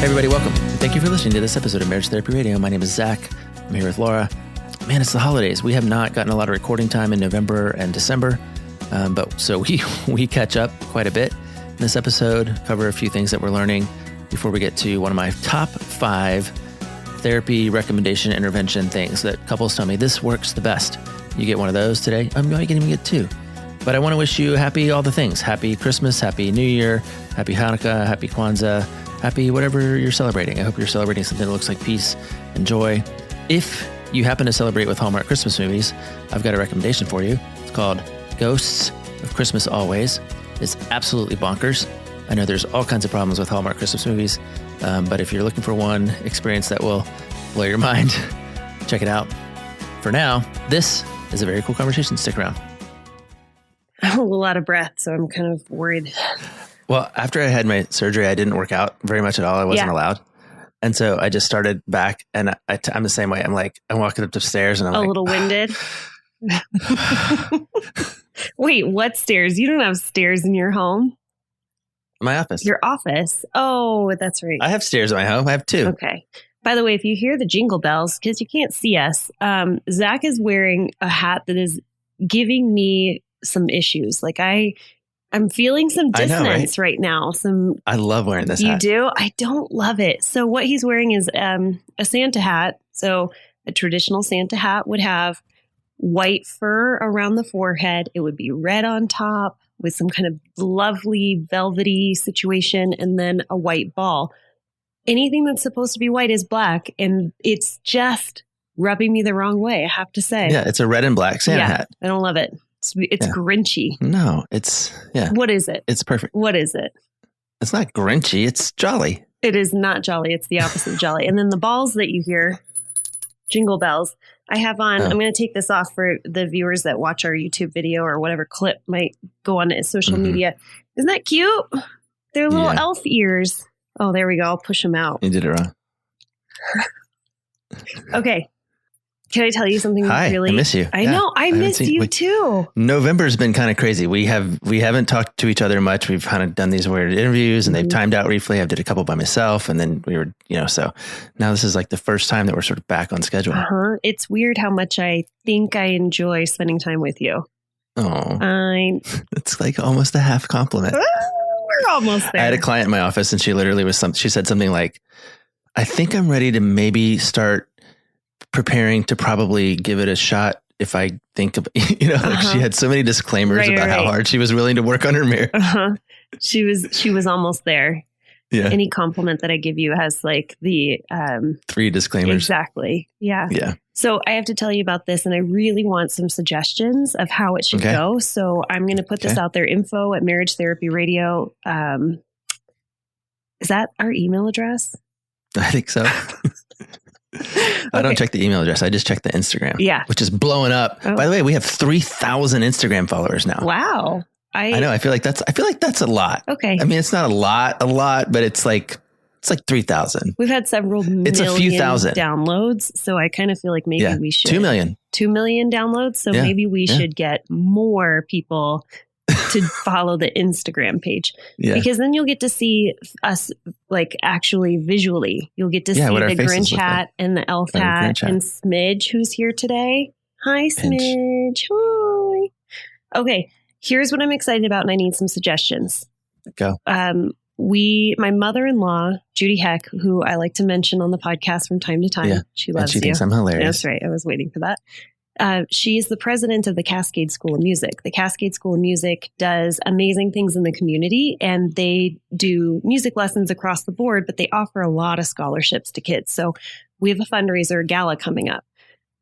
Hey everybody, welcome. Thank you for listening to this episode of Marriage Therapy Radio. My name is Zach. I'm here with Laura. Man, it's the holidays. We have not gotten a lot of recording time in November and December, but we catch up quite a bit in this episode, cover a few things that we're learning before we get to one of my top 5 therapy recommendation intervention things that couples tell me this works the best. You get one of those today. You might even get 2. But I want to wish you happy all the things. Happy Christmas, Happy New Year, Happy Hanukkah, Happy Kwanzaa, Happy whatever you're celebrating. I hope you're celebrating something that looks like peace and joy. If you happen to celebrate with Hallmark Christmas movies, I've got a recommendation for you. It's called Ghosts of Christmas Always. It's absolutely bonkers. I know there's all kinds of problems with Hallmark Christmas movies, but if you're looking for one experience that will blow your mind, check it out. For now, this is a very cool conversation. Stick around. I have a lot of breath, so I'm kind of worried. Well, after I had my surgery, I didn't work out very much at all. I wasn't allowed. And so I just started back, and I'm the same way. I'm walking up the stairs and I'm a little winded. Wait, what stairs? You don't have stairs in your home? My office. Your office. Oh, that's right. I have stairs in my home. I have 2. Okay. By the way, if you hear the jingle bells, because you can't see us, Zach is wearing a hat that is giving me some issues. Like I'm feeling some dissonance right now. I love wearing this hat. You do? I don't love it. So what he's wearing is a Santa hat. So a traditional Santa hat would have white fur around the forehead. It would be red on top with some kind of lovely velvety situation, and then a white ball. Anything that's supposed to be white is black, and it's just rubbing me the wrong way, I have to say. Yeah, it's a red and black Santa hat. I don't love it. It's Grinchy. No, What is it? It's perfect. What is it? It's not Grinchy. It's jolly. It is not jolly. It's the opposite of jolly. And then the balls that you hear, jingle bells, I have on. I'm going to take this off for the viewers that watch our YouTube video or whatever clip might go on social media. Isn't that cute? They're little elf ears. Oh, there we go. I'll push them out. You did it wrong. Okay. Can I tell you something? Hi, really? I miss you. I know. I miss you too. November's been kind of crazy. We haven't talked to each other much. We've kind of done these weird interviews, and they've timed out briefly. I did a couple by myself, and then we were, so now this is like the first time that we're sort of back on schedule. It's weird how much I think I enjoy spending time with you. Oh, it's like almost a half compliment. We're almost there. I had a client in my office, and she literally she said something like, "I think I'm ready to maybe start preparing to probably give it a shot if I think of," she had so many disclaimers about how hard she was willing to work on her marriage. She was almost there. Yeah. Any compliment that I give you has like the 3 disclaimers. Exactly. Yeah. Yeah. So I have to tell you about this, and I really want some suggestions of how it should go. So I'm going to put this out there. Info at Marriage Therapy Radio. Is that our email address? I think so. I don't check the email address. I just check the Instagram. Yeah. Which is blowing up. Oh. By the way, we have 3,000 Instagram followers now. Wow. I know. I feel like that's a lot. Okay. I mean, it's not a lot, but it's like 3,000. We've had several million a few thousand downloads. So I kind of feel like maybe we should 2 million. 2 million downloads. So maybe we should get more people to follow the Instagram page, because then you'll get to see us like actually visually. You'll get to see the Grinch hat and the elf hat and Smidge, who's here today. Hi, Smidge. Hi. Okay, here's what I'm excited about, and I need some suggestions. Go. My mother-in-law, Judy Heck, who I like to mention on the podcast from time to time. She loves you. She thinks I'm hilarious. That's right. I was waiting for that. She is the president of the Cascade School of Music. The Cascade School of Music does amazing things in the community, and they do music lessons across the board, but they offer a lot of scholarships to kids. So we have a fundraiser gala coming up.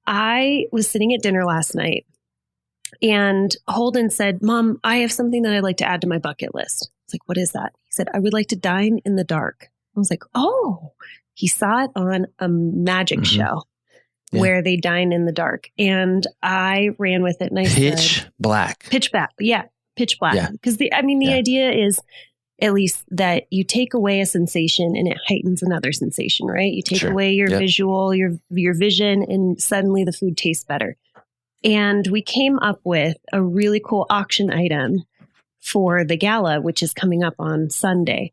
I was sitting at dinner last night, and Holden said, "Mom, I have something that I'd like to add to my bucket list." I was like, "What is that?" He said, "I would like to dine in the dark." I was like, "Oh." He saw it on a magic show. Where they dine in the dark. And I ran with it. And I said, Pitch black. Yeah. Pitch black. Because the idea is at least that you take away a sensation and it heightens another sensation, right? You take away your visual, your vision, and suddenly the food tastes better. And we came up with a really cool auction item for the gala, which is coming up on Sunday.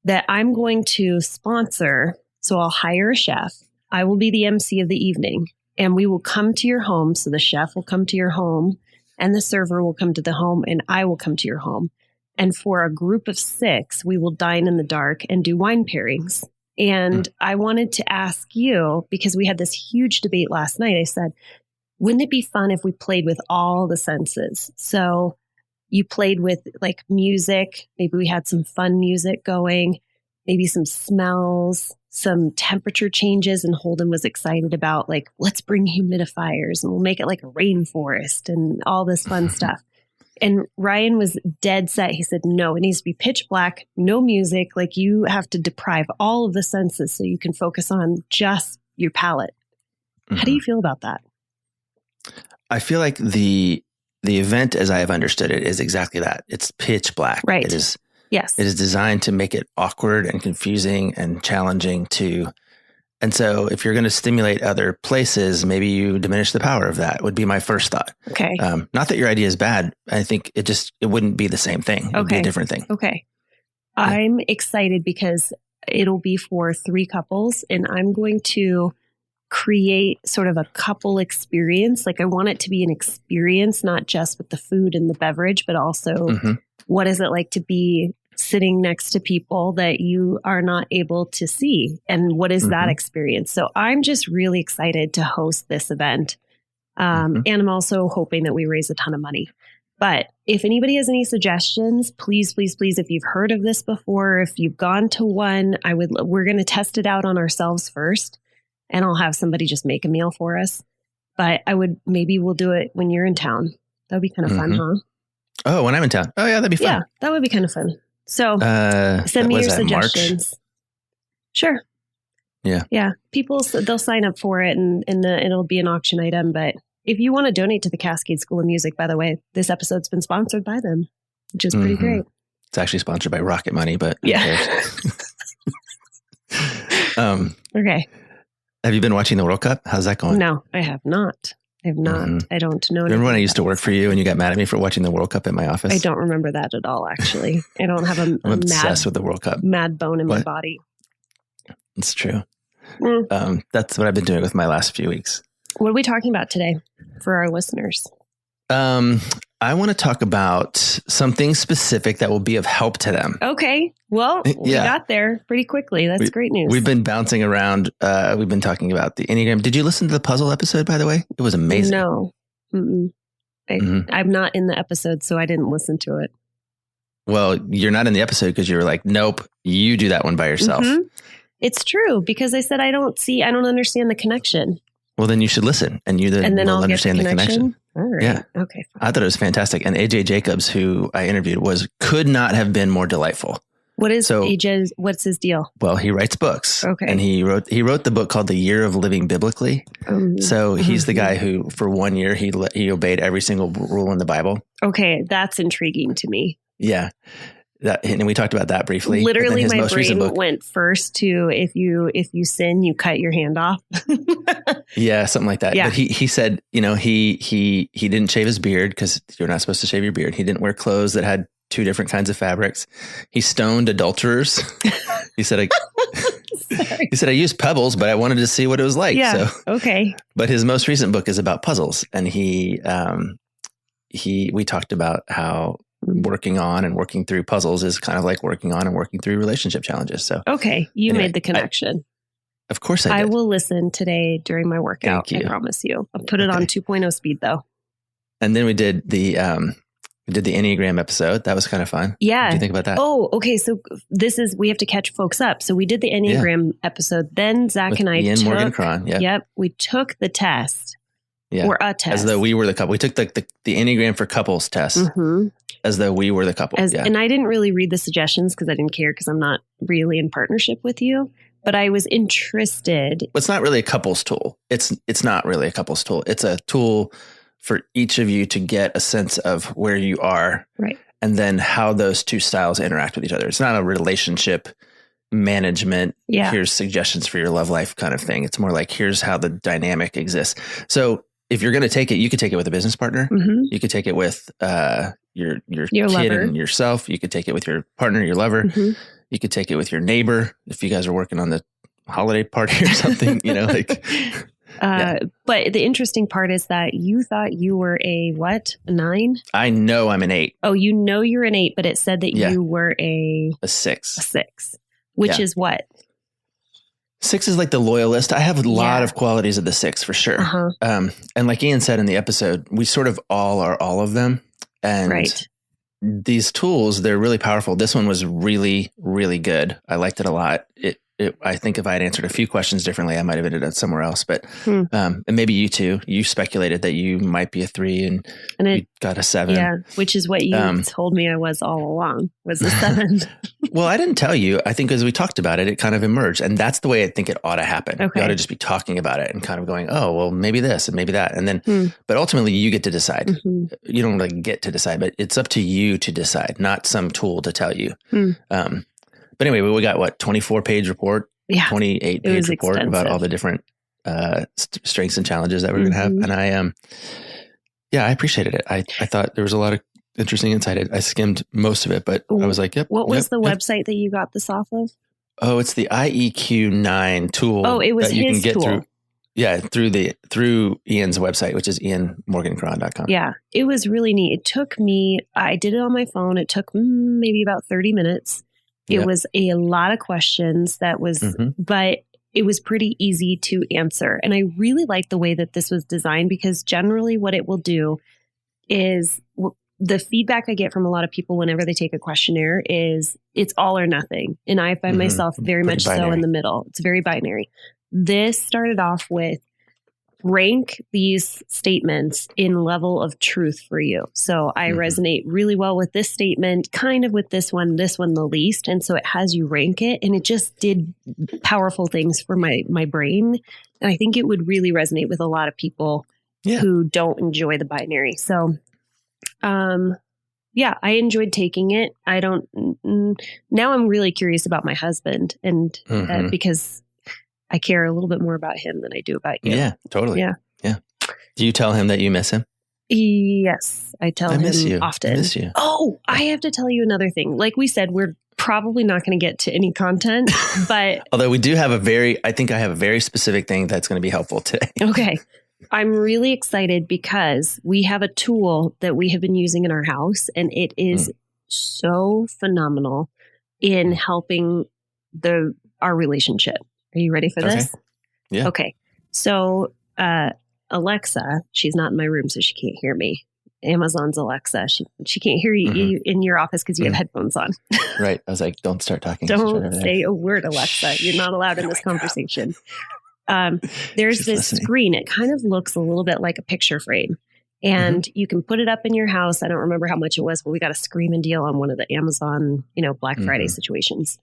that I'm going to sponsor. So I'll hire a chef. I will be the MC of the evening, and we will come to your home. So the chef will come to your home and the server will come to the home and I will come to your home. And for a group of 6, we will dine in the dark and do wine pairings. And I wanted to ask you, because we had this huge debate last night. I said, wouldn't it be fun if we played with all the senses? So you played with like music. Maybe we had some fun music going, maybe some smells, some temperature changes. And Holden was excited about like, let's bring humidifiers and we'll make it like a rainforest and all this fun stuff. And Ryan was dead set. He said, no, it needs to be pitch black, no music. Like you have to deprive all of the senses so you can focus on just your palate. How do you feel about that? I feel like the event, as I have understood it, is exactly that. It's pitch black. Right. It is. Yes. It is designed to make it awkward and confusing and challenging to. And so if you're going to stimulate other places, maybe you diminish the power of that would be my first thought. Okay. Not that your idea is bad. I think it wouldn't be the same thing. It would be a different thing. Okay. Yeah. I'm excited because it'll be for 3 couples and I'm going to create sort of a couple experience. Like I want it to be an experience, not just with the food and the beverage, but also what is it like to be sitting next to people that you are not able to see? And what is that experience? So I'm just really excited to host this event. And I'm also hoping that we raise a ton of money. But if anybody has any suggestions, please, please, please, if you've heard of this before, if you've gone to one, we're going to test it out on ourselves first. And I'll have somebody just make a meal for us. But maybe we'll do it when you're in town. That would be kind of fun, huh? Oh, when I'm in town. Oh, yeah, that'd be fun. Yeah, that would be kind of fun. So send me your suggestions. March? Sure. Yeah. Yeah. People, they'll sign up for it and it'll be an auction item. But if you want to donate to the Cascade School of Music, by the way, this episode's been sponsored by them, which is pretty great. It's actually sponsored by Rocket Money, but yeah. Okay. Have you been watching the World Cup? How's that going? No, I have not. I have not. I don't know. Remember when I used to work for you and you got mad at me for watching the World Cup in my office? I don't remember that at all, actually. I don't have I'm obsessed with the World Cup. Mad bone in my body. It's true. That's what I've been doing with my last few weeks. What are we talking about today for our listeners? I want to talk about something specific that will be of help to them. Okay. Well, we got there pretty quickly. That's great news. We've been bouncing around. We've been talking about the Enneagram. Did you listen to the puzzle episode, by the way? It was amazing. No. I'm not in the episode, so I didn't listen to it. Well, you're not in the episode because you were like, nope, you do that one by yourself. It's true because I said, I don't understand the connection. Well, then you should listen and then I'll understand the connection. All right. Yeah. Okay. Fine. I thought it was fantastic. And AJ Jacobs, who I interviewed, could not have been more delightful. What is AJ? What's his deal? Well, he writes books. Okay. And he wrote the book called The Year of Living Biblically. So he's the guy who, for 1 year, he obeyed every single rule in the Bible. Okay. That's intriguing to me. Yeah. And we talked about that briefly. Literally, my brain went first to if you sin, you cut your hand off. Yeah, something like that. Yeah. But he said, he didn't shave his beard because you're not supposed to shave your beard. He didn't wear clothes that had 2 different kinds of fabrics. He stoned adulterers. He said, I used pebbles, but I wanted to see what it was like. Yeah. So, okay. But his most recent book is about puzzles, and we talked about how working on and working through puzzles is kind of like working on and working through relationship challenges. So, okay. You made the connection. Of course I did. I will listen today during my workout. I promise you. I'll put it on 2.0 speed though. And then we did the Enneagram episode. That was kind of fun. Yeah. What do you think about that? Oh, okay. So we have to catch folks up. So we did the Enneagram episode. Then Zach with and I Ian Morgan Cron. Yep. We took the test. Yeah. Or a test. As though we were the couple. We took the Enneagram for couples test. As though we were the couple. And I didn't really read the suggestions because I didn't care because I'm not really in partnership with you. But I was interested. It's not really a couples tool. It's not really a couples tool. It's a tool for each of you to get a sense of where you are. Right. And then how those 2 styles interact with each other. It's not a relationship management. Yeah. Here's suggestions for your love life kind of thing. It's more like, here's how the dynamic exists. So if you're going to take it, you could take it with a business partner. You could take it with your kid lover. and yourself. You could take it with your partner, your lover. You could take it with your neighbor if you guys are working on the holiday party or something, like. But the interesting part is that you thought you were a what? A 9? I know I'm an 8. Oh, you're an 8, but it said that you were a 6. A 6, which is what? 6 is like the loyalist. I have a lot of qualities of the 6 for sure. Uh-huh. And like Ian said in the episode, we sort of all are all of them. And these tools, they're really powerful. This one was really, really good. I liked it a lot. I think if I had answered a few questions differently, I might have ended up somewhere else. But and maybe you too. You speculated that you might be a 3, and you got a 7. Yeah, which is what you told me I was all along. Was a 7. Well, I didn't tell you. I think as we talked about it, it kind of emerged, and that's the way I think it ought to happen. Okay. You ought to just be talking about it and kind of going, "Oh, well, maybe this and maybe that," and then. But ultimately, you get to decide. Mm-hmm. You don't really get to decide, but it's up to you to decide, not some tool to tell you. But anyway, we got 24-page report, 28-page report about all the different strengths and challenges that we're going to have. And I appreciated it. I thought there was a lot of interesting insight. I skimmed most of it, but I was like, yep. What was the website that you got this off of? Oh, it's the IEQ9 tool. Oh, it was that you his can get tool. through. Yeah, through Ian's website, which is ianmorgancron.com. Yeah, it was really neat. It took me, I did it on my phone. It took maybe about 30 minutes. It was a lot of questions but it was pretty easy to answer. And I really like the way that this was designed, because generally what it will do is the feedback I get from a lot of people whenever they take a questionnaire is it's all or nothing. And I find myself very much so in the middle. It's very binary. This started off with rank these statements in level of truth for you. So I resonate really well with this statement, kind of with this one the least. And so it has you rank it, and it just did powerful things for my brain. And I think it would really resonate with a lot of people who don't enjoy the binary. So, I enjoyed taking it. Now I'm really curious about my husband, and because I care a little bit more about him than I do about you. Yeah, totally. Yeah. Do you tell him that you miss him? Yes, I tell him often. I miss you. Oh, I have to tell you another thing. Like we said, we're probably not going to get to any content, but although we do have I think I have a very specific thing that's going to be helpful today. Okay. I'm really excited because we have a tool that we have been using in our house, and it is so phenomenal in helping our relationship. Are you ready for this? Yeah. Okay. So, Alexa, she's not in my room, so she can't hear me. Amazon's Alexa. She can't hear you in your office because you have headphones on. Right. I was like, don't start talking. Don't say a word, Alexa. You're not allowed in this conversation. There's She's this listening. screen. It kind of looks a little bit like a picture frame. And you can put it up in your house. I don't remember how much it was, but we got a screaming deal on one of the Amazon, Black Friday situations.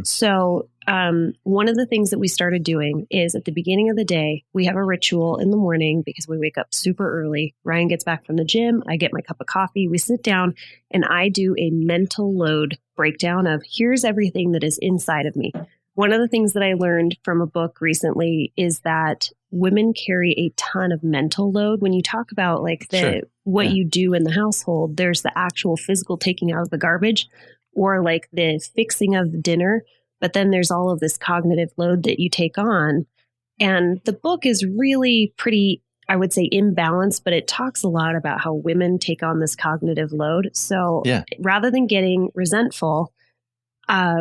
So one of the things that we started doing is at the beginning of the day, we have a ritual in the morning because we wake up super early. Ryan gets back from the gym. I get my cup of coffee. We sit down and I do a mental load breakdown of here's everything that is inside of me. One of the things that I learned from a book recently is that women carry a ton of mental load. When you talk about what you do in the household, there's the actual physical taking out of the garbage or like the fixing of dinner. But then there's all of this cognitive load that you take on. And the book is really pretty, I would say, imbalanced, but it talks a lot about how women take on this cognitive load. So rather than getting resentful,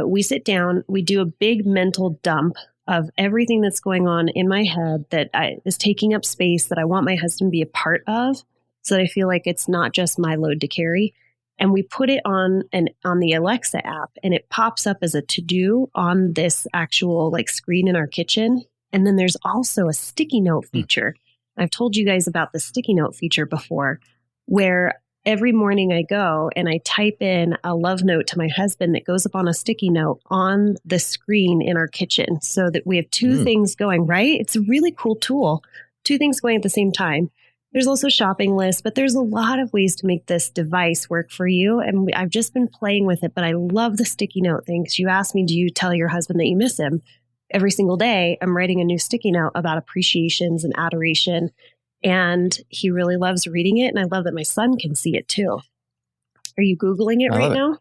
we sit down, we do a big mental dump of everything that's going on in my head that is taking up space that I want my husband to be a part of, so that I feel like it's not just my load to carry. And we put it on the Alexa app, and it pops up as a to-do on this actual screen in our kitchen. And then there's also a sticky note feature. I've told you guys about the sticky note feature before, where every morning I go and I type in a love note to my husband that goes up on a sticky note on the screen in our kitchen, so that we have two things going, right? It's a really cool tool. Two things going at the same time. There's also shopping lists, but there's a lot of ways to make this device work for you. And I've just been playing with it, but I love the sticky note thing. Because you asked me, do you tell your husband that you miss him? Every single day, I'm writing a new sticky note about appreciations and adoration. And he really loves reading it. And I love that my son can see it too. Are you Googling it right now?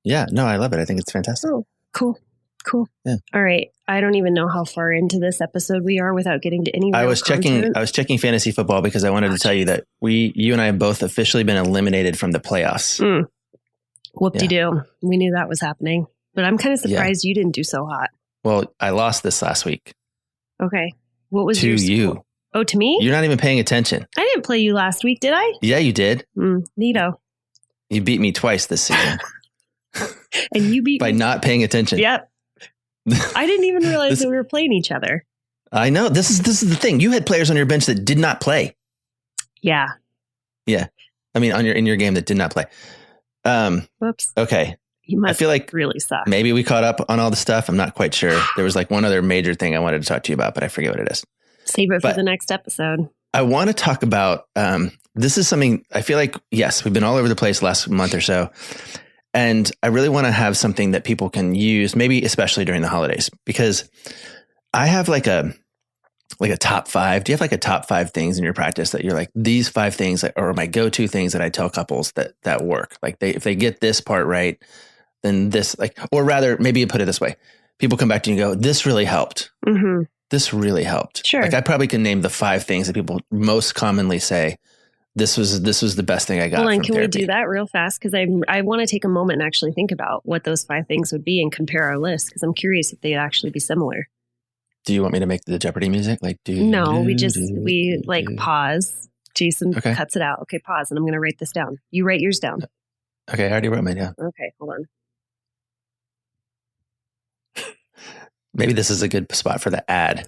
Yeah, no, I love it. I think it's fantastic. Oh, Cool. Yeah. All right. I don't even know how far into this episode we are without getting to any real I was checking fantasy football because I wanted to tell you that you and I have both officially been eliminated from the playoffs. Whoop-de-doo. Yeah. We knew that was happening, but I'm kind of surprised you didn't do so hot. Well, I lost this last week. Okay. What was to your score? you? Oh, to me? You're not even paying attention. I didn't play you last week, did I? Yeah, you did. Neato. You beat me twice this season. And you beat by me not paying attention. Yep. I didn't even realize that we were playing each other. I know. This is the thing. You had players on your bench that did not play. Yeah. Yeah. I mean, in your game that did not play. Whoops. Okay. I feel like really suck. Maybe we caught up on all the stuff. I'm not quite sure. There was like one other major thing I wanted to talk to you about, but I forget what it is. Save it for the next episode. I want to talk about, this is something I feel like, yes, we've been all over the place last month or so. And I really want to have something that people can use, maybe especially during the holidays, because I have like a top 5. Do you have like a top 5 things in your practice that you're like, these 5 things are my go-to things that I tell couples that work? Like if they get this part right, then this, like, or rather, maybe you put it this way. People come back to you and go, this really helped. Mm-hmm. This really helped. Sure. Like I probably can name the 5 things that people most commonly say, this was the best thing I got. Hold on, from can therapy. we do that real fast? Because I want to take a moment and actually think about what those 5 things would be and compare our list, because I'm curious if they'd actually be similar. Do you want me to make the Jeopardy music? Like, we pause. Jason Okay. cuts it out. Okay, pause. And I'm going to write this down. You write yours down. Okay, I already wrote mine down. Okay, hold on. Maybe this is a good spot for the ad.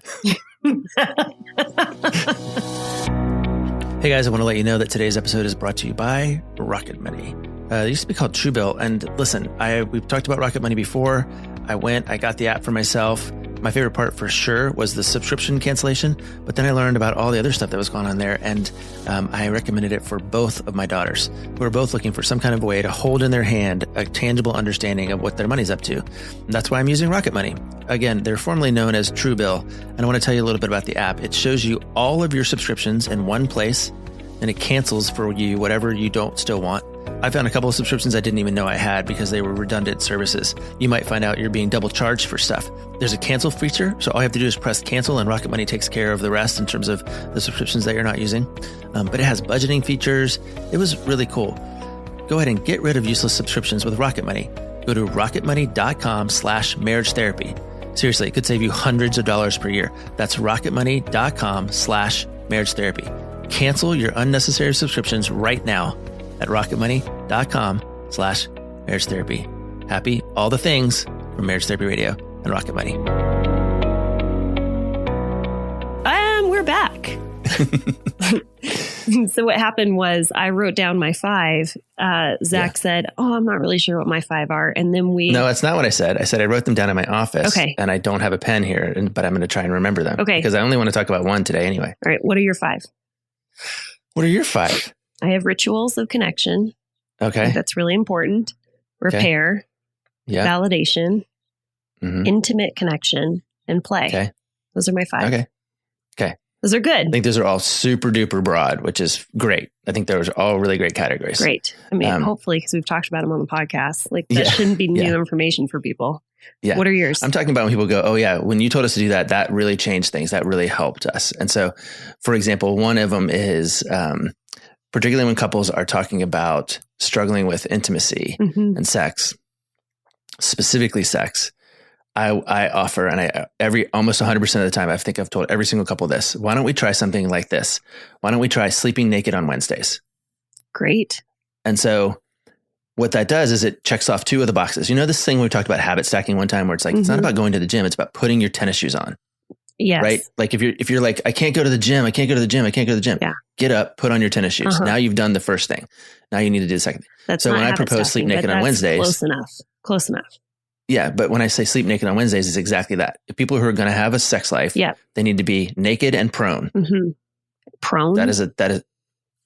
Hey guys, I want to let you know that today's episode is brought to you by Rocket Money. It used to be called Truebill. And listen, we've talked about Rocket Money before. I got the app for myself. My favorite part for sure was the subscription cancellation, but then I learned about all the other stuff that was going on there, and I recommended it for both of my daughters, who are both looking for some kind of way to hold in their hand a tangible understanding of what their money's up to. And that's why I'm using Rocket Money. Again, they're formerly known as Truebill, and I want to tell you a little bit about the app. It shows you all of your subscriptions in one place, and it cancels for you whatever you don't still want. I found a couple of subscriptions I didn't even know I had because they were redundant services. You might find out you're being double charged for stuff. There's a cancel feature, so all you have to do is press cancel and Rocket Money takes care of the rest in terms of the subscriptions that you're not using. But it has budgeting features. It was really cool. Go ahead and get rid of useless subscriptions with Rocket Money. Go to rocketmoney.com/marriage therapy. Seriously, it could save you hundreds of dollars per year. That's rocketmoney.com/marriage therapy. Cancel your unnecessary subscriptions right now at rocketmoney.com/marriage therapy. Happy all the things from Marriage Therapy Radio and Rocket Money. We're back. So what happened was I wrote down my 5. Zach said, I'm not really sure what my 5 are. And then No, that's not what I said. I said I wrote them down in my office. Okay. And I don't have a pen here, but I'm going to try and remember them. Okay. Because I only want to talk about one today anyway. All right. What are your 5? What are your 5? I have rituals of connection. Okay. That's really important. Repair. Yeah. Validation. Mm-hmm. Intimate connection. And play. Okay. Those are my 5. Okay. Those are good. I think those are all super duper broad, which is great. I think those are all really great categories. Great. I mean, hopefully, because we've talked about them on the podcast. Like that shouldn't be new information for people. Yeah. What are yours? I'm talking about when people go, oh yeah, when you told us to do that, that really changed things. That really helped us. And so, for example, one of them is particularly when couples are talking about struggling with intimacy and sex, specifically sex. I offer, and almost 100% of the time, I think I've told every single couple this. Why don't we try something like this? Why don't we try sleeping naked on Wednesdays? Great. And so what that does is it checks off 2 of the boxes. You know, this thing we talked about habit stacking one time where it's like, it's not about going to the gym. It's about putting your tennis shoes on. Yes. Right. Like if you're like, I can't go to the gym. Yeah. Get up, put on your tennis shoes. Now you've done the first thing. Now you need to do the second thing. So when I propose sleep naked on Wednesdays, close enough. Yeah. But when I say sleep naked on Wednesdays, it's exactly that. If people who are going to have a sex life, they need to be naked and prone. Prone. That is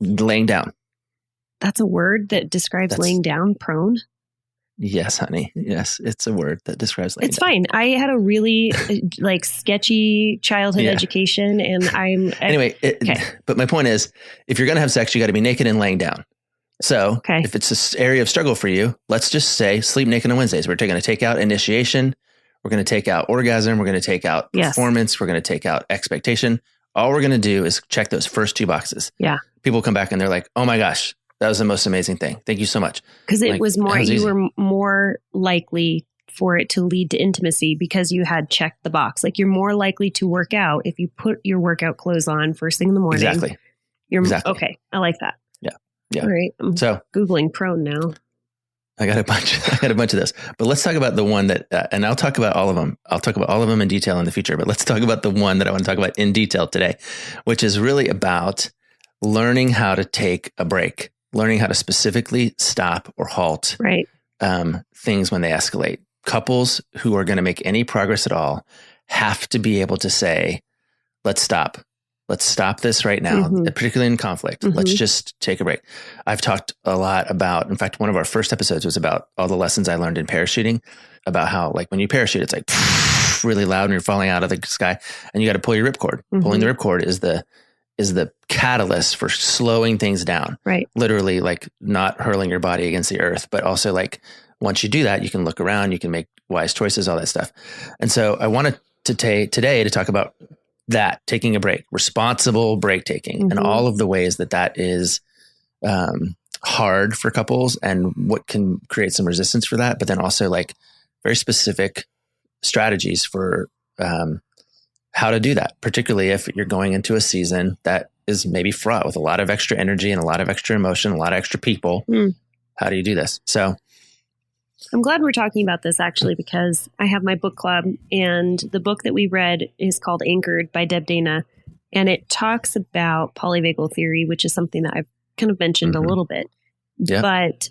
laying down. That's a word that describes laying down. Prone. Yes, honey. Yes. It's a word that describes laying down. It's fine. I had a really sketchy childhood education and anyway. But my point is, if you're going to have sex, you got to be naked and laying down. So if it's an area of struggle for you, let's just say sleep naked on Wednesdays. We're going to take out initiation. We're going to take out orgasm. We're going to take out performance. We're going to take out expectation. All we're going to do is check those first 2 boxes. Yeah. People come back and they're like, oh my gosh, that was the most amazing thing. Thank you so much. Because it was more, you were more likely for it to lead to intimacy because you had checked the box. Like you're more likely to work out if you put your workout clothes on first thing in the morning. Exactly. Okay. I like that. Yeah. All right. I'm Googling prone now. I got a bunch of this, but let's talk about the one that, and I'll talk about all of them. I'll talk about all of them in detail in the future, but let's talk about the one that I want to talk about in detail today, which is really about learning how to take a break, learning how to specifically stop or halt things when they escalate. Couples who are going to make any progress at all have to be able to say, let's stop. Let's stop this right now, particularly in conflict. Let's just take a break. I've talked a lot about, in fact, one of our first episodes was about all the lessons I learned in parachuting, about how like when you parachute, it's like really loud and you're falling out of the sky and you got to pull your ripcord. Pulling the ripcord is the catalyst for slowing things down. Right. Literally like not hurling your body against the earth, but also like once you do that, you can look around, you can make wise choices, all that stuff. And so I wanted today to talk about that, taking a break, responsible break taking, and all of the ways that is hard for couples and what can create some resistance for that, but then also like very specific strategies for how to do that, particularly if you're going into a season that is maybe fraught with a lot of extra energy and a lot of extra emotion, a lot of extra people. How do you do this? So I'm glad we're talking about this actually, because I have my book club and the book that we read is called Anchored by Deb Dana. And it talks about polyvagal theory, which is something that I've kind of mentioned a little bit. Yeah. But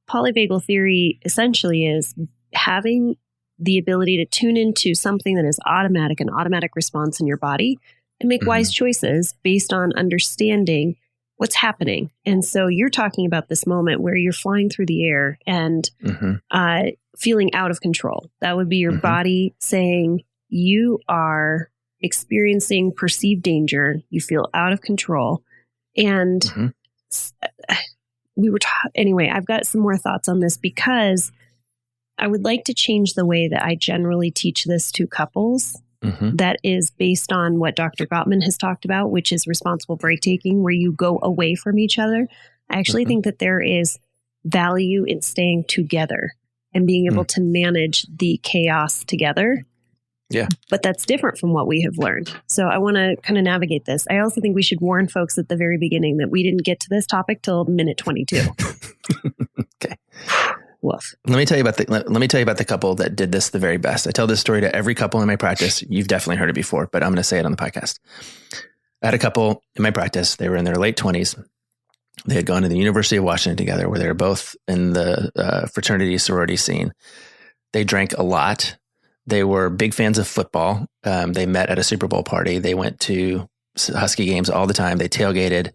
polyvagal theory essentially is having the ability to tune into something that is automatic, an automatic response in your body, and make wise choices based on understanding what's happening. And so you're talking about this moment where you're flying through the air and feeling out of control. That would be your body saying you are experiencing perceived danger. You feel out of control. And anyway, I've got some more thoughts on this because I would like to change the way that I generally teach this to couples. That is based on what Dr. Gottman has talked about, which is responsible break taking, where you go away from each other. I actually think that there is value in staying together and being able to manage the chaos together. Yeah. But that's different from what we have learned. So I want to kind of navigate this. I also think we should warn folks at the very beginning that we didn't get to this topic till minute 22. Okay. Woof. Let me tell you about the couple that did this the very best. I tell this story to every couple in my practice. You've definitely heard it before, but I'm going to say it on the podcast. I had a couple in my practice. They were in their late 20s. They had gone to the University of Washington together, where they were both in the fraternity sorority scene. They drank a lot. They were big fans of football. They met at a Super Bowl party. They went to Husky games all the time. They tailgated.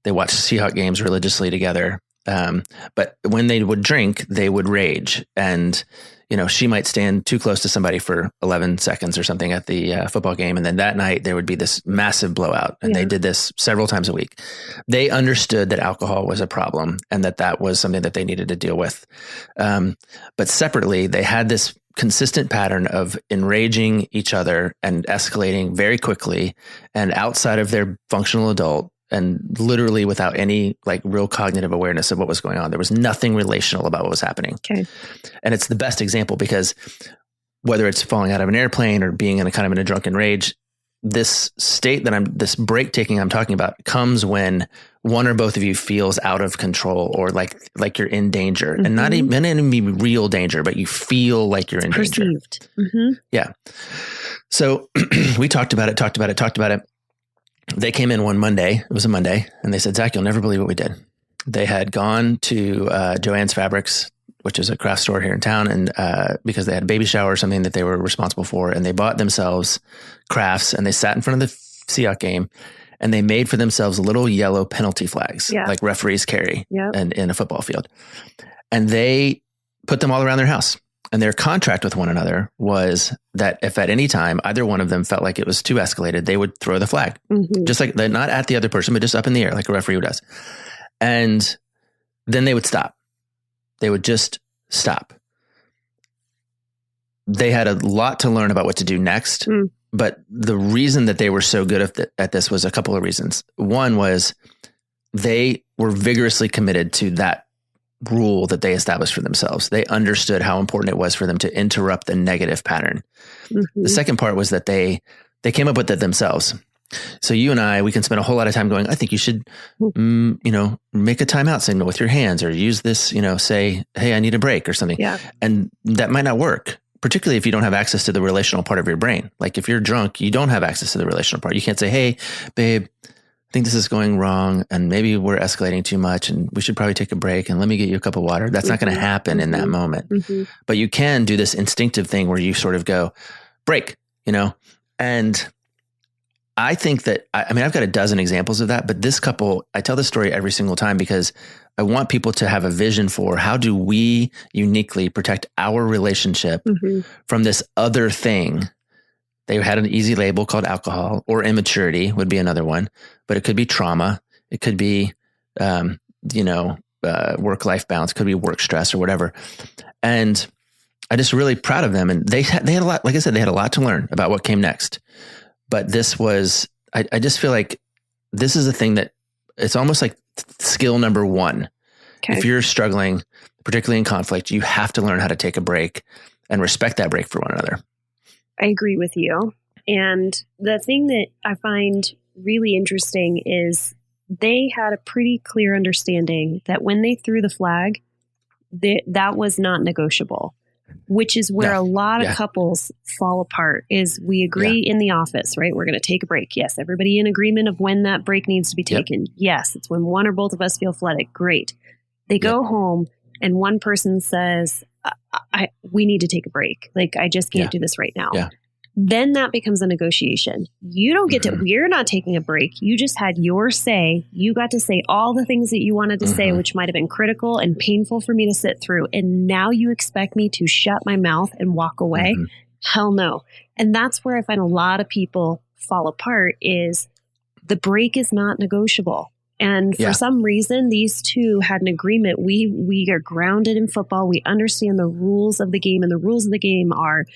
They watched Seahawks games religiously together. But when they would drink, they would rage. And, she might stand too close to somebody for 11 seconds or something at the football game. And then that night there would be this massive blowout. And they did this several times a week. They understood that alcohol was a problem and that was something that they needed to deal with. But separately, they had this consistent pattern of enraging each other and escalating very quickly and outside of their functional adult, and literally without any like real cognitive awareness of what was going on. There was nothing relational about what was happening. Okay. And it's the best example because whether it's falling out of an airplane or being in a drunken rage, this state this break taking I'm talking about comes when one or both of you feels out of control or like you're in danger, and not even real danger, but you feel like you're in perceived danger. Yeah. So we talked about it. They came in one Monday. It was a Monday, and they said, "Zach, you'll never believe what we did." They had gone to Joann's Fabrics, which is a craft store here in town, and because they had a baby shower or something that they were responsible for, and they bought themselves crafts, and they sat in front of the Seahawks game, and they made for themselves little yellow penalty flags, like referees carry in a football field, and they put them all around their house. And their contract with one another was that if at any time either one of them felt like it was too escalated, they would throw the flag, just like not at the other person, but just up in the air, like a referee does. And then they would stop. They would just stop. They had a lot to learn about what to do next. But the reason that they were so good at this was a couple of reasons. One was they were vigorously committed to that rule that they established for themselves. They understood how important it was for them to interrupt the negative pattern. The second part was that they came up with it themselves. So you and I, we can spend a whole lot of time going, I think you should, make a timeout signal with your hands, or use this, say, hey, I need a break or something. Yeah. And that might not work, particularly if you don't have access to the relational part of your brain. Like if you're drunk, you don't have access to the relational part. You can't say, hey, babe, I think this is going wrong, and maybe we're escalating too much, and we should probably take a break, and let me get you a cup of water. That's not going to happen in that moment. But you can do this instinctive thing where you sort of go, break, and I think that, I've got a dozen examples of that, but this couple, I tell this story every single time because I want people to have a vision for how do we uniquely protect our relationship from this other thing. They had an easy label called alcohol, or immaturity would be another one, but it could be trauma. It could be, work-life balance, could be work stress or whatever. And I'm just really proud of them. And they had a lot, like I said, they had a lot to learn about what came next. But this was, I just feel like this is a thing that it's almost like skill number one. Okay. If you're struggling, particularly in conflict, you have to learn how to take a break and respect that break for one another. I agree with you. And the thing that I find really interesting is they had a pretty clear understanding that when they threw the flag, that was not negotiable. Which is where a lot of couples fall apart. Is we agree in the office, right? We're going to take a break. Yes. Everybody in agreement of when that break needs to be taken. Yes. It's when one or both of us feel flooded. Great. They go home and one person says, we need to take a break. Like, I just can't do this right now. Yeah. Then that becomes a negotiation. You don't get to, we're not taking a break. You just had your say. You got to say all the things that you wanted to say, which might have been critical and painful for me to sit through. And now you expect me to shut my mouth and walk away? Hell no. And that's where I find a lot of people fall apart, is the break is not negotiable. And for some reason, these two had an agreement. We are grounded in football. We understand the rules of the game, and the rules of the game are,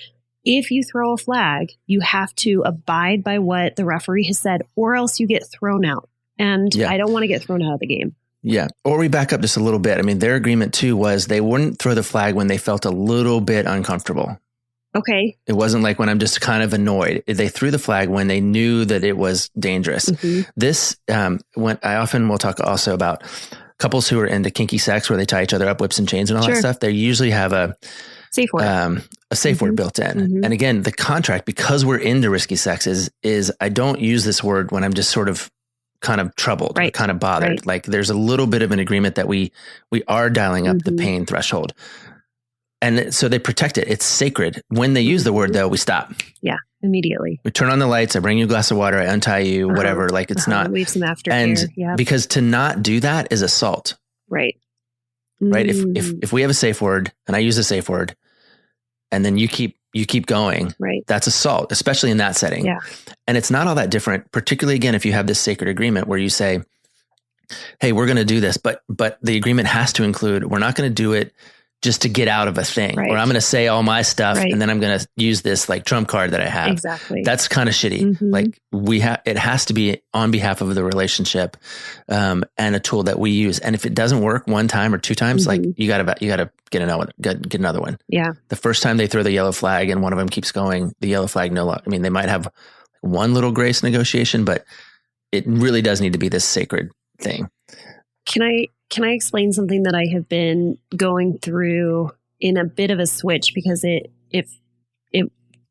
if you throw a flag, you have to abide by what the referee has said, or else you get thrown out. And I don't want to get thrown out of the game. Yeah. Or we back up just a little bit. I mean, their agreement too was they wouldn't throw the flag when they felt a little bit uncomfortable. Okay. It wasn't like when I'm just kind of annoyed. They threw the flag when they knew that it was dangerous. This, when I often will talk also about couples who are into kinky sex, where they tie each other up, whips and chains and all that stuff. They usually have a safe word. A safe word built in. And again, the contract, because we're into risky sex, is I don't use this word when I'm just sort of kind of troubled, or kind of bothered. Like there's a little bit of an agreement that we are dialing up the pain threshold. And so they protect it. It's sacred. When they use the word, though, we stop. Yeah, immediately. We turn on the lights. I bring you a glass of water. I untie you, whatever. Like it's not. Leave some aftercare. And because to not do that is assault. Right. Right. If we have a safe word and I use a safe word, and then you keep going, that's assault, especially in that setting. Yeah. And it's not all that different, particularly again, if you have this sacred agreement where you say, hey, we're going to do this, but the agreement has to include, we're not going to do it just to get out of a thing, or I'm going to say all my stuff and then I'm going to use this like trump card that I have. Exactly. That's kind of shitty. Like it has to be on behalf of the relationship, and a tool that we use. And if it doesn't work one time or two times, like you gotta get another one. Yeah. The first time they throw the yellow flag and one of them keeps going, the yellow flag, no luck. I mean, they might have one little grace negotiation, but it really does need to be this sacred thing. Can I explain something that I have been going through in a bit of a switch, because it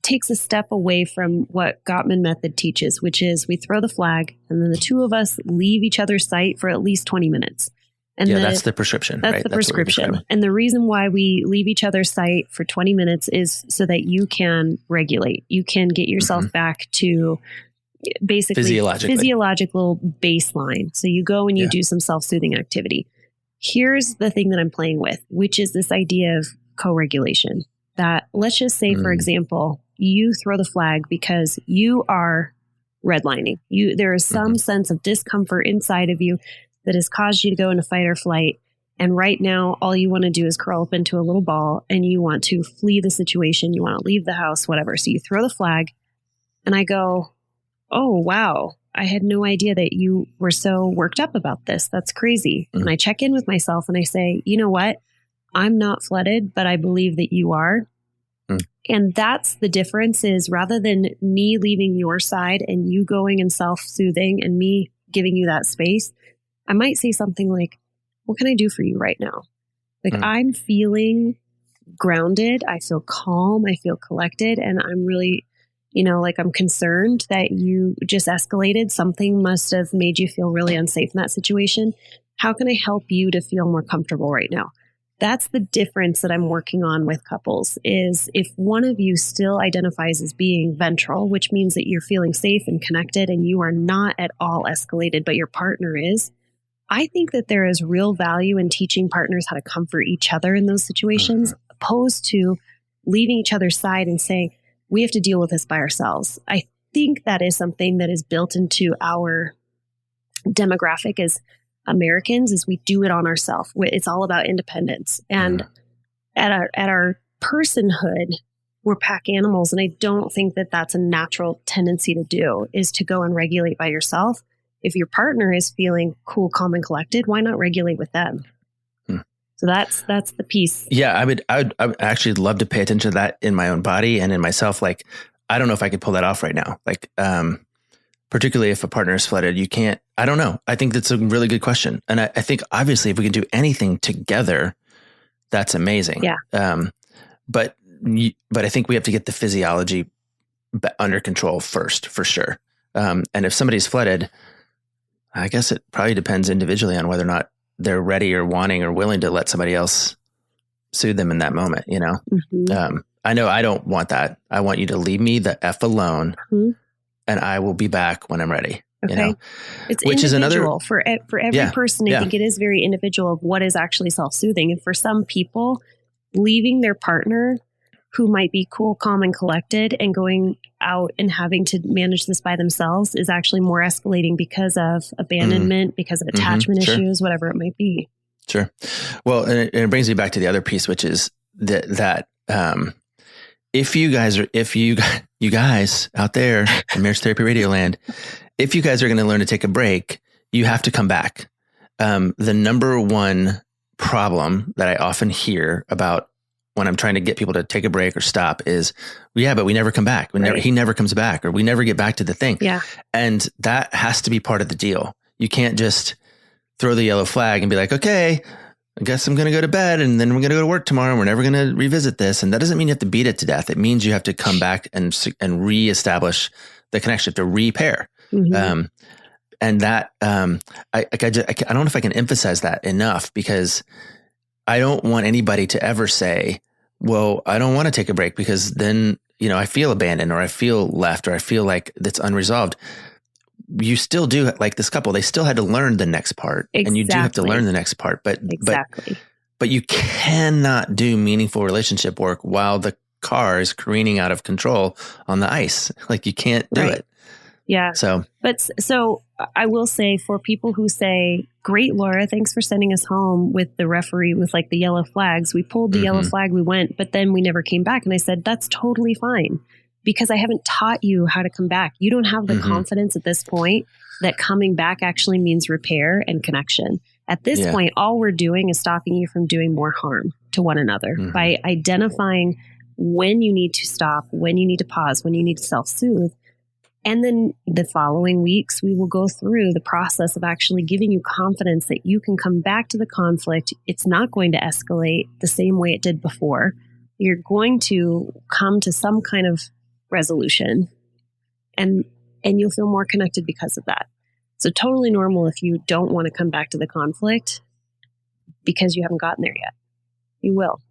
takes a step away from what Gottman method teaches, which is we throw the flag and then the two of us leave each other's sight for at least 20 minutes. And that's the prescription. That's the prescription. And the reason why we leave each other's sight for 20 minutes is so that you can regulate. You can get yourself back to basically physiological baseline. So you go and you do some self-soothing activity. Here's the thing that I'm playing with, which is this idea of co-regulation. That, let's just say, for example, you throw the flag because you are redlining. There is some sense of discomfort inside of you that has caused you to go into fight or flight. And right now, all you want to do is curl up into a little ball and you want to flee the situation. You want to leave the house, whatever. So you throw the flag and I go, oh, wow. I had no idea that you were so worked up about this. That's crazy. And I check in with myself and I say, you know what? I'm not flooded, but I believe that you are. And that's the difference is rather than me leaving your side and you going and self-soothing and me giving you that space, I might say something like, what can I do for you right now? Like I'm feeling grounded. I feel calm. I feel collected. And I'm really, like I'm concerned that you just escalated. Something must have made you feel really unsafe in that situation. How can I help you to feel more comfortable right now? That's the difference that I'm working on with couples is if one of you still identifies as being ventral, which means that you're feeling safe and connected and you are not at all escalated, but your partner is, I think that there is real value in teaching partners how to comfort each other in those situations, opposed to leaving each other's side and saying, we have to deal with this by ourselves. I think that is something that is built into our demographic as Americans is we do it on ourselves. It's all about independence. And at our personhood, we're pack animals. And I don't think that that's a natural tendency to do is to go and regulate by yourself. If your partner is feeling cool, calm, and collected, why not regulate with them? So that's the piece. Yeah, I would actually love to pay attention to that in my own body and in myself. Like, I don't know if I could pull that off right now. Like, particularly if a partner is flooded, you can't, I don't know. I think that's a really good question. And I think obviously if we can do anything together, that's amazing. Yeah. But I think we have to get the physiology under control first, for sure. And if somebody's flooded, I guess it probably depends individually on whether or not they're ready or wanting or willing to let somebody else soothe them in that moment, I know I don't want that. I want you to leave me the F alone and I will be back when I'm ready. Okay. It's which individual is another, for every person. I think it is very individual of what is actually self-soothing. And for some people, leaving their partner who might be cool, calm, and collected and going out and having to manage this by themselves is actually more escalating because of abandonment, because of attachment issues, whatever it might be. Sure. Well, and it brings me back to the other piece, which is that if you guys out there in Marriage Therapy Radio Land, if you guys are going to learn to take a break, you have to come back. The number one problem that I often hear about when I'm trying to get people to take a break or stop is, but we never come back. He never comes back, or we never get back to the thing. Yeah. And that has to be part of the deal. You can't just throw the yellow flag and be like, okay, I guess I'm going to go to bed and then we're going to go to work tomorrow and we're never going to revisit this. And that doesn't mean you have to beat it to death. It means you have to come back and reestablish the connection, to repair. And that, I don't know if I can emphasize that enough, because I don't want anybody to ever say, well, I don't want to take a break because then, I feel abandoned, or I feel left, or I feel like that's unresolved. You still do, like this couple, they still had to learn the next part. Exactly. And you do have to learn the next part, but you cannot do meaningful relationship work while the car is careening out of control on the ice. Like, you can't do it. Yeah. So I will say, for people who say, great, Laura, thanks for sending us home with the referee with like the yellow flags. We pulled the yellow flag, we went, but then we never came back. And I said, that's totally fine, because I haven't taught you how to come back. You don't have the confidence at this point that coming back actually means repair and connection. At this point, all we're doing is stopping you from doing more harm to one another by identifying when you need to stop, when you need to pause, when you need to self-soothe. And then the following weeks, we will go through the process of actually giving you confidence that you can come back to the conflict. It's not going to escalate the same way it did before. You're going to come to some kind of resolution, and you'll feel more connected because of that. So totally normal if you don't want to come back to the conflict because you haven't gotten there yet. You will.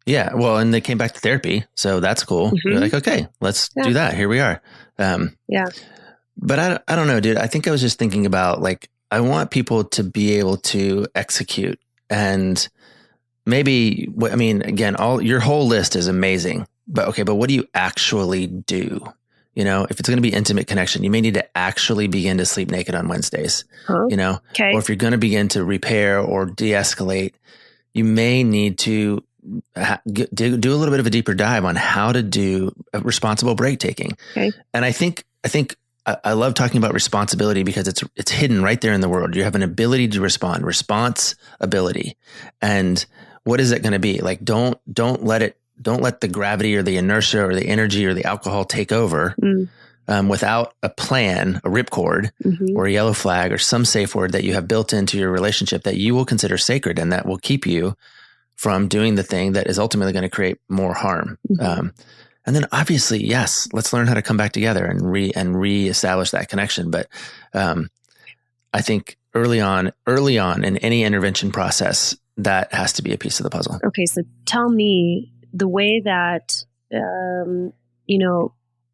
Yeah. Well, and they came back to therapy, so that's cool. You're like, okay, let's do that. Here we are. But I don't know, dude. I think I was just thinking about, like, I want people to be able to execute, and maybe, again, your whole list is amazing, but what do you actually do? if it's going to be intimate connection, you may need to actually begin to sleep naked on Wednesdays, Okay. or if you're going to begin to repair or de-escalate, you may need to do a little bit of a deeper dive on how to do responsible break taking. Okay. And I think I love talking about responsibility because it's hidden right there in the world. You have an ability to respond, response ability. And what is it going to be? Like, don't let the gravity or the inertia or the energy or the alcohol take over without a plan, a ripcord or a yellow flag or some safe word that you have built into your relationship that you will consider sacred and that will keep you from doing the thing that is ultimately going to create more harm. And then obviously, yes, let's learn how to come back together and reestablish that connection. But I think early on in any intervention process, that has to be a piece of the puzzle. Okay. So tell me the way that,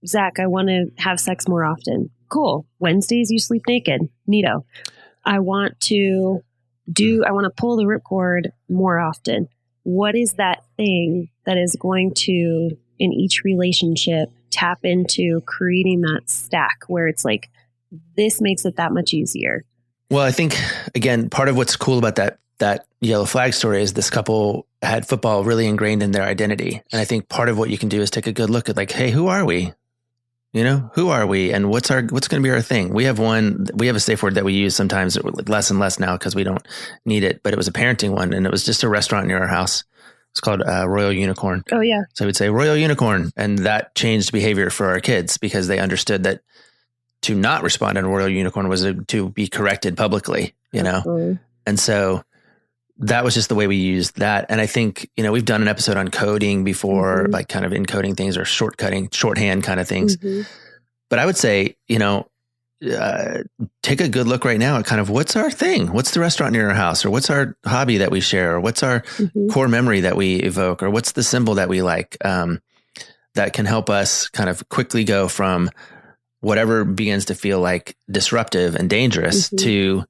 Zach, I want to have sex more often. Cool. Wednesdays, you sleep naked. Neato. I want to pull the ripcord more often. What is that thing that is going to, in each relationship, tap into creating that stack where it's like, this makes it that much easier? Well, I think, again, part of what's cool about that yellow flag story is this couple had football really ingrained in their identity. And I think part of what you can do is take a good look at like, hey, who are we? Who are we? And what's going to be our thing? We have a safe word that we use sometimes less and less now because we don't need it, but it was a parenting one. And it was just a restaurant near our house. It's called Royal Unicorn. Oh yeah. So we'd say Royal Unicorn. And that changed behavior for our kids because they understood that to not respond in Royal Unicorn was to be corrected publicly, And so that was just the way we used that. And I think, we've done an episode on coding before, like kind of encoding things or shorthand kind of things. But I would say, take a good look right now at kind of what's our thing? What's the restaurant near our house? Or what's our hobby that we share? Or what's our core memory that we evoke? Or what's the symbol that we like that can help us kind of quickly go from whatever begins to feel like disruptive and dangerous to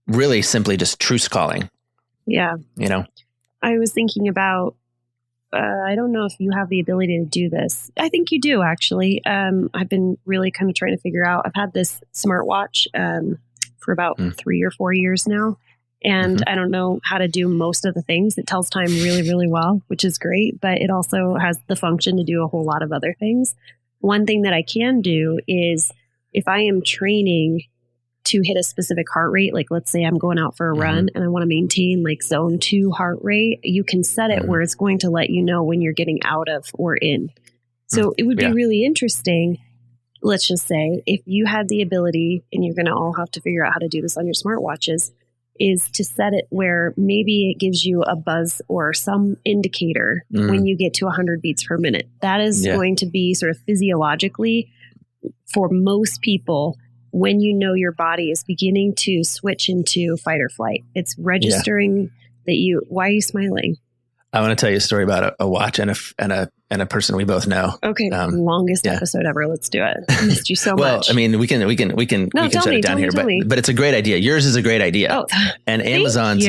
really simply just truce calling. Yeah. I was thinking about, I don't know if you have the ability to do this. I think you do, actually. I've been really kind of trying to figure out, I've had this smartwatch for about 3 or 4 years now. And I don't know how to do most of the things. It tells time really, really well, which is great. But it also has the function to do a whole lot of other things. One thing that I can do is if I am training to hit a specific heart rate, like let's say I'm going out for a run and I want to maintain like zone 2 heart rate, you can set it where it's going to let you know when you're getting out of or in. So it would be really interesting, let's just say, if you had the ability, and you're going to all have to figure out how to do this on your smartwatches, is to set it where maybe it gives you a buzz or some indicator when you get to 100 beats per minute. That is going to be sort of physiologically, for most people, when your body is beginning to switch into fight or flight. It's registering that why are you smiling? I want to tell you a story about a watch and a person we both know. Okay. Longest episode ever. Let's do it. I missed you so much. Well, I mean, we can shut it down here, but it's a great idea. Yours is a great idea. Oh, and Amazon's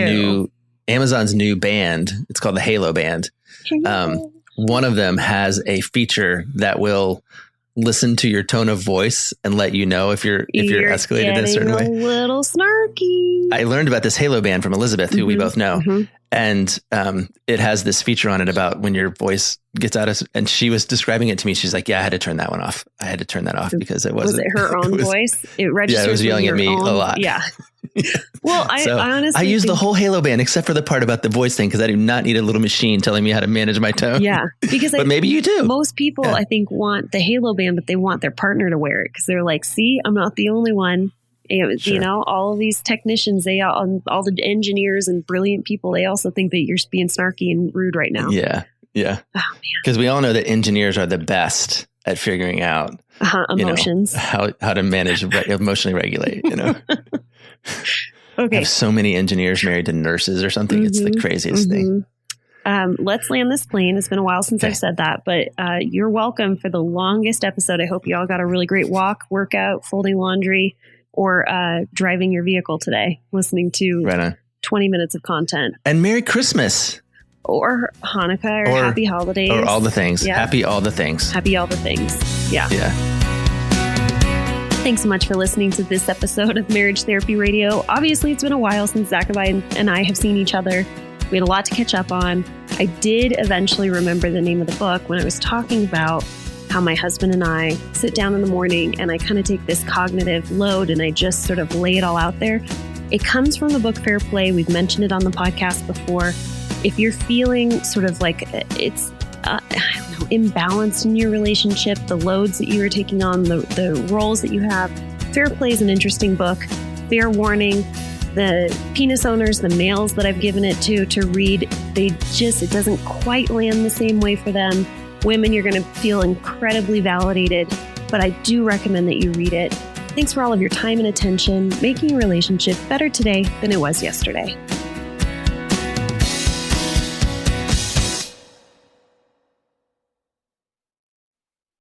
new band, it's called the Halo band. One of them has a feature that will listen to your tone of voice and let you know if you're escalated in a certain way. A little snarky. I learned about this Halo band from Elizabeth, who we both know. And it has this feature on it about when your voice gets out of, and she was describing it to me. She's like, yeah, I had to turn that one off. I had to turn that off because it wasn't. Was it her own voice? It registers. Yeah, it was yelling at me a lot. Yeah. Well, I honestly use the whole Halo band except for the part about the voice thing because I do not need a little machine telling me how to manage my tone. Yeah, because but maybe you do. Most people, I think, want the Halo band, but they want their partner to wear it because they're like, "See, I'm not the only one." All of these technicians, all the engineers and brilliant people, they also think that you're being snarky and rude right now. Yeah. Oh man, because we all know that engineers are the best at figuring out emotions, how to manage emotionally regulate. Okay. I have so many engineers married to nurses or something. It's the craziest thing. Let's land this plane. It's been a while since I've said that, but you're welcome for the longest episode. I hope you all got a really great walk, workout, folding laundry, or driving your vehicle today, listening to 20 minutes of content. And Merry Christmas. Or Hanukkah or Happy Holidays. Or all the things. Yeah. Happy all the things. Happy all the things. Yeah. Yeah. Thanks so much for listening to this episode of Marriage Therapy Radio. Obviously, it's been a while since Zach and I have seen each other. We had a lot to catch up on. I did eventually remember the name of the book when I was talking about how my husband and I sit down in the morning and I kind of take this cognitive load and I just sort of lay it all out there. It comes from the book Fair Play. We've mentioned it on the podcast before. If you're feeling sort of like it's imbalanced in your relationship, the loads that you are taking on, the roles that you have, Fair Play is an interesting book. Fair warning, the penis owners, the males that I've given it to read, it doesn't quite land the same way for them. Women, you're going to feel incredibly validated, but I do recommend that you read it. Thanks for all of your time and attention, making your relationship better today than it was yesterday.